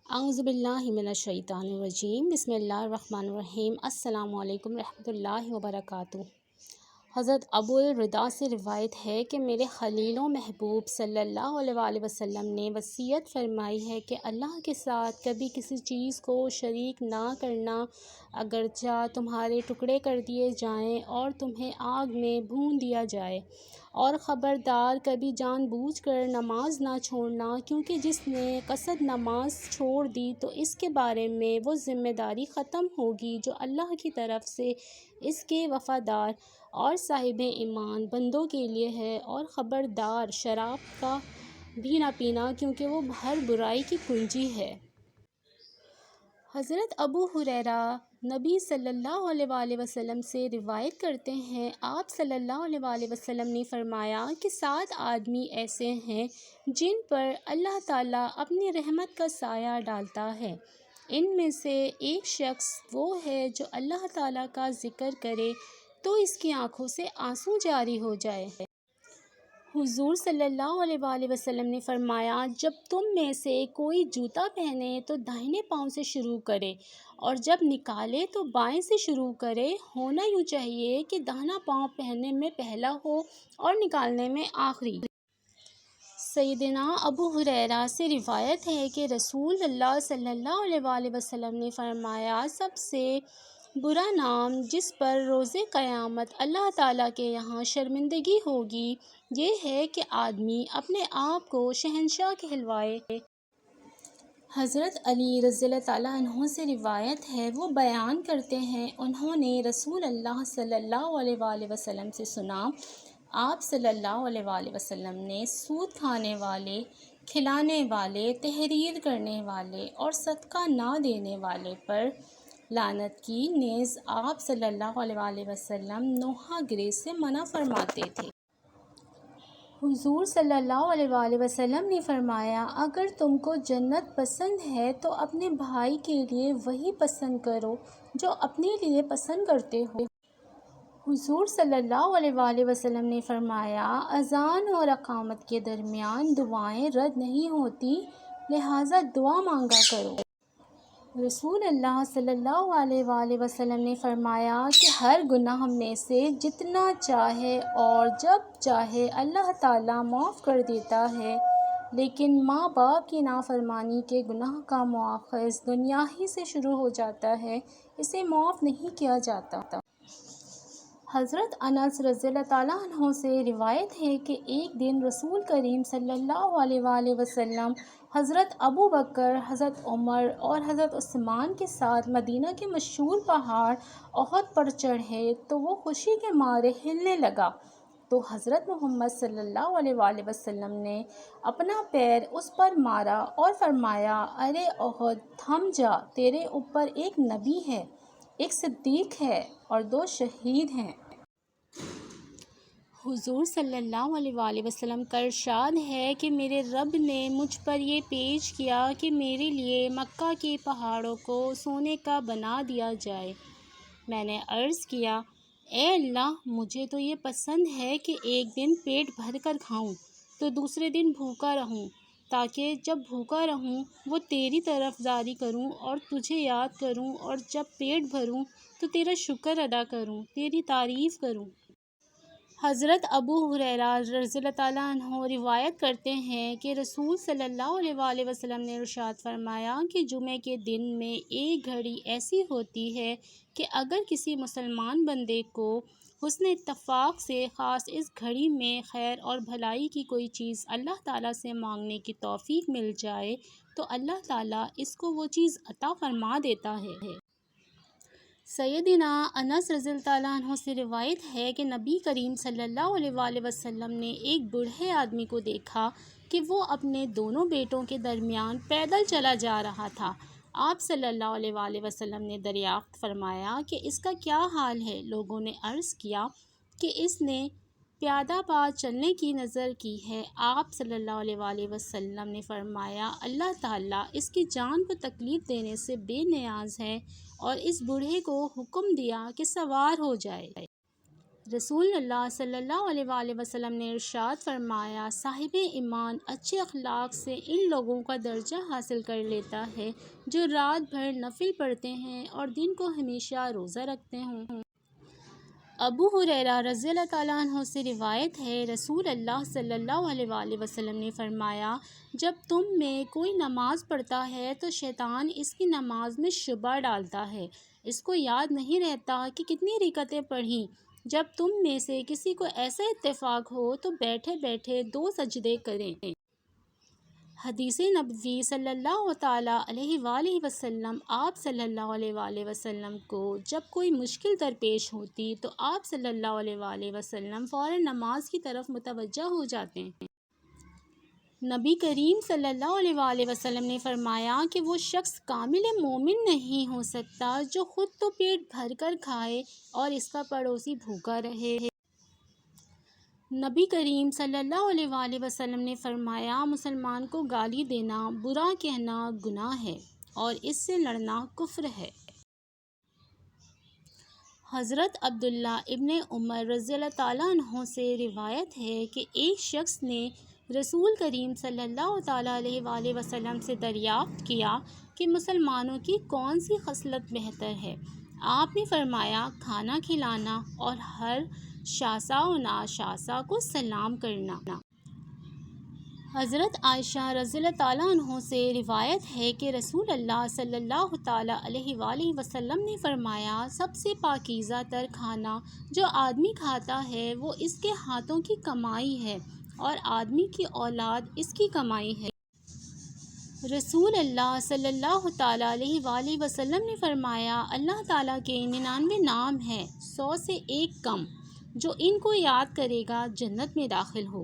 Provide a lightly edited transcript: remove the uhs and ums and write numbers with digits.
اعوذ باللہ من الشیطان الرجیم، بسم اللہ الرحمن الرحیم۔ السلام علیکم ورحمۃ اللہ وبرکاتہ۔ حضرت ابو الرداء سے روایت ہے کہ میرے خلیل و محبوب صلی اللہ علیہ وآلہ وسلم نے وصیت فرمائی ہے کہ اللہ کے ساتھ کبھی کسی چیز کو شریک نہ کرنا، اگرچہ تمہارے ٹکڑے کر دیے جائیں اور تمہیں آگ میں بھون دیا جائے، اور خبردار کبھی جان بوجھ کر نماز نہ چھوڑنا، کیونکہ جس نے قصد نماز چھوڑ دی تو اس کے بارے میں وہ ذمہ داری ختم ہوگی جو اللہ کی طرف سے اس کے وفادار اور صاحب ایمان بندوں کے لیے ہے، اور خبردار شراب کا بھی نہ پینا، کیونکہ وہ ہر برائی کی کنجی ہے۔ حضرت ابو ہریرہ نبی صلی اللہ علیہ وآلہ وسلم سے روایت کرتے ہیں، آپ صلی اللہ علیہ وآلہ وسلم نے فرمایا کہ 7 آدمی ایسے ہیں جن پر اللہ تعالیٰ اپنی رحمت کا سایہ ڈالتا ہے۔ ان میں سے ایک شخص وہ ہے جو اللہ تعالیٰ کا ذکر کرے تو اس کی آنکھوں سے آنسو جاری ہو جائے۔ حضور صلی اللہ علیہ وآلہ وسلم نے فرمایا، جب تم میں سے کوئی جوتا پہنے تو داہنے پاؤں سے شروع کرے، اور جب نکالے تو بائیں سے شروع کرے۔ ہونا یوں چاہیے کہ داہنا پاؤں پہننے میں پہلا ہو اور نکالنے میں آخری۔ سیدنا ابو ہریرہ سے روایت ہے کہ رسول اللہ صلی اللہ علیہ وآلہ وسلم نے فرمایا، سب سے برا نام جس پر روز قیامت اللہ تعالیٰ کے یہاں شرمندگی ہوگی، یہ ہے کہ آدمی اپنے آپ کو شہنشاہ کہلوائے۔ حضرت علی رضی اللہ تعالیٰ عنہ سے روایت ہے، وہ بیان کرتے ہیں، انہوں نے رسول اللہ صلی اللہ علیہ وآلہ وسلم سے سنا، آپ صلی اللہ علیہ وآلہ وسلم نے سود کھانے والے، کھلانے والے، تحریر کرنے والے اور صدقہ نہ دینے والے پر لعنت کی، نیز آپ صلی اللہ علیہ وآلہ وسلم نوحہ گری سے منع فرماتے تھے۔ حضور صلی اللہ علیہ وآلہ وسلم نے فرمایا، اگر تم کو جنت پسند ہے تو اپنے بھائی کے لیے وہی پسند کرو جو اپنے لیے پسند کرتے ہو۔ حضور صلی اللہ علیہ وآلہ وسلم نے فرمایا، اذان اور اقامت کے درمیان دعائیں رد نہیں ہوتی، لہٰذا دعا مانگا کرو۔ رسول اللہ صلی اللہ علیہ وآلہ وسلم نے فرمایا کہ ہر گناہ میں سے جتنا چاہے اور جب چاہے اللہ تعالیٰ معاف کر دیتا ہے، لیکن ماں باپ کی نافرمانی کے گناہ کا مواخذ دنیا ہی سے شروع ہو جاتا ہے، اسے معاف نہیں کیا جاتا۔ حضرت انس رضی اللہ تعالیٰ عنہ سے روایت ہے کہ ایک دن رسول کریم صلی اللہ علیہ وآلہ وسلم حضرت ابو بکر، حضرت عمر اور حضرت عثمان کے ساتھ مدینہ کے مشہور پہاڑ احد پر چڑھے تو وہ خوشی کے مارے ہلنے لگا، تو حضرت محمد صلی اللہ علیہ وآلہ وسلم نے اپنا پیر اس پر مارا اور فرمایا، ارے احد تھم جا، تیرے اوپر ایک نبی ہے، ایک صدیق ہے اور 2 شہید ہیں۔ حضور صلی اللہ علیہ وآلہ وسلم کا ارشاد ہے کہ میرے رب نے مجھ پر یہ پیش کیا کہ میرے لیے مکہ کے پہاڑوں کو سونے کا بنا دیا جائے۔ میں نے عرض کیا، اے اللہ، مجھے تو یہ پسند ہے کہ ایک دن پیٹ بھر کر کھاؤں تو دوسرے دن بھوکا رہوں، تاکہ جب بھوکا رہوں وہ تیری طرفداری کروں اور تجھے یاد کروں، اور جب پیٹ بھروں تو تیرا شکر ادا کروں، تیری تعریف کروں۔ حضرت ابو ہریرہ رضی اللہ تعالیٰ عنہ روایت کرتے ہیں کہ رسول صلی اللہ علیہ وآلہ وسلم نے ارشاد فرمایا کہ جمعے کے دن میں ایک گھڑی ایسی ہوتی ہے کہ اگر کسی مسلمان بندے کو حسن اتفاق سے خاص اس گھڑی میں خیر اور بھلائی کی کوئی چیز اللہ تعالیٰ سے مانگنے کی توفیق مل جائے تو اللہ تعالیٰ اس کو وہ چیز عطا فرما دیتا ہے۔ سیدنا انس رضی اللہ تعالیٰ عنہ سے روایت ہے کہ نبی کریم صلی اللہ علیہ وآلہ وسلم نے ایک بوڑھے آدمی کو دیکھا کہ وہ اپنے دونوں بیٹوں کے درمیان پیدل چلا جا رہا تھا۔ آپ صلی اللہ علیہ وآلہ وسلم نے دریافت فرمایا کہ اس کا کیا حال ہے؟ لوگوں نے عرض کیا کہ اس نے پیادہ پا چلنے کی نظر کی ہے۔ آپ صلی اللہ علیہ وآلہ وسلم نے فرمایا، اللہ تعالیٰ اس کی جان کو تکلیف دینے سے بے نیاز ہے، اور اس بوڑھے کو حکم دیا کہ سوار ہو جائے۔ رسول اللہ صلی اللہ علیہ وآلہ وسلم نے ارشاد فرمایا، صاحب ایمان اچھے اخلاق سے ان لوگوں کا درجہ حاصل کر لیتا ہے جو رات بھر نفل پڑھتے ہیں اور دن کو ہمیشہ روزہ رکھتے ہوں۔ ابو ہریرہ رضی اللہ تعالیٰ عنہ سے روایت ہے، رسول اللہ صلی اللہ علیہ وآلہ وسلم نے فرمایا، جب تم میں کوئی نماز پڑھتا ہے تو شیطان اس کی نماز میں شبہ ڈالتا ہے، اس کو یاد نہیں رہتا کہ کتنی رکعتیں پڑھیں۔ جب تم میں سے کسی کو ایسا اتفاق ہو تو بیٹھے بیٹھے 2 سجدے کریں۔ حدیث نبوی صلی اللہ تعالیٰ علیہ وآلہ وسلم، آپ صلی اللہ علیہ وآلہ وسلم کو جب کوئی مشکل درپیش ہوتی تو آپ صلی اللہ علیہ وآلہ وسلم فوراً نماز کی طرف متوجہ ہو جاتے ہیں۔ نبی کریم صلی اللہ علیہ وآلہ وسلم نے فرمایا کہ وہ شخص کامل مومن نہیں ہو سکتا جو خود تو پیٹ بھر کر کھائے اور اس کا پڑوسی بھوکا رہے۔ نبی کریم صلی اللہ علیہ وآلہ وسلم نے فرمایا، مسلمان کو گالی دینا، برا کہنا گناہ ہے اور اس سے لڑنا کفر ہے۔ حضرت عبداللہ ابن عمر رضی اللہ تعالیٰ عنہ سے روایت ہے کہ ایک شخص نے رسول کریم صلی اللہ تعالیٰ علیہ وآلہ وسلم سے دریافت کیا کہ مسلمانوں کی کون سی خصلت بہتر ہے؟ آپ نے فرمایا، کھانا کھلانا اور ہر شاسا و ناشاسا کو سلام کرنا۔ حضرت عائشہ رضی اللہ تعالیٰ عنہ سے روایت ہے کہ رسول اللہ صلی اللہ تعالیٰ علیہ وآلہ وسلم نے فرمایا، سب سے پاکیزہ تر کھانا جو آدمی کھاتا ہے وہ اس کے ہاتھوں کی کمائی ہے اور آدمی کی اولاد اس کی کمائی ہے۔ رسول اللہ صلی اللہ تعالیٰ علیہ وآلہ وسلم نے فرمایا، اللہ تعالیٰ کے 99 نام ہیں، 100 سے ایک کم، جو ان کو یاد کرے گا جنت میں داخل ہو۔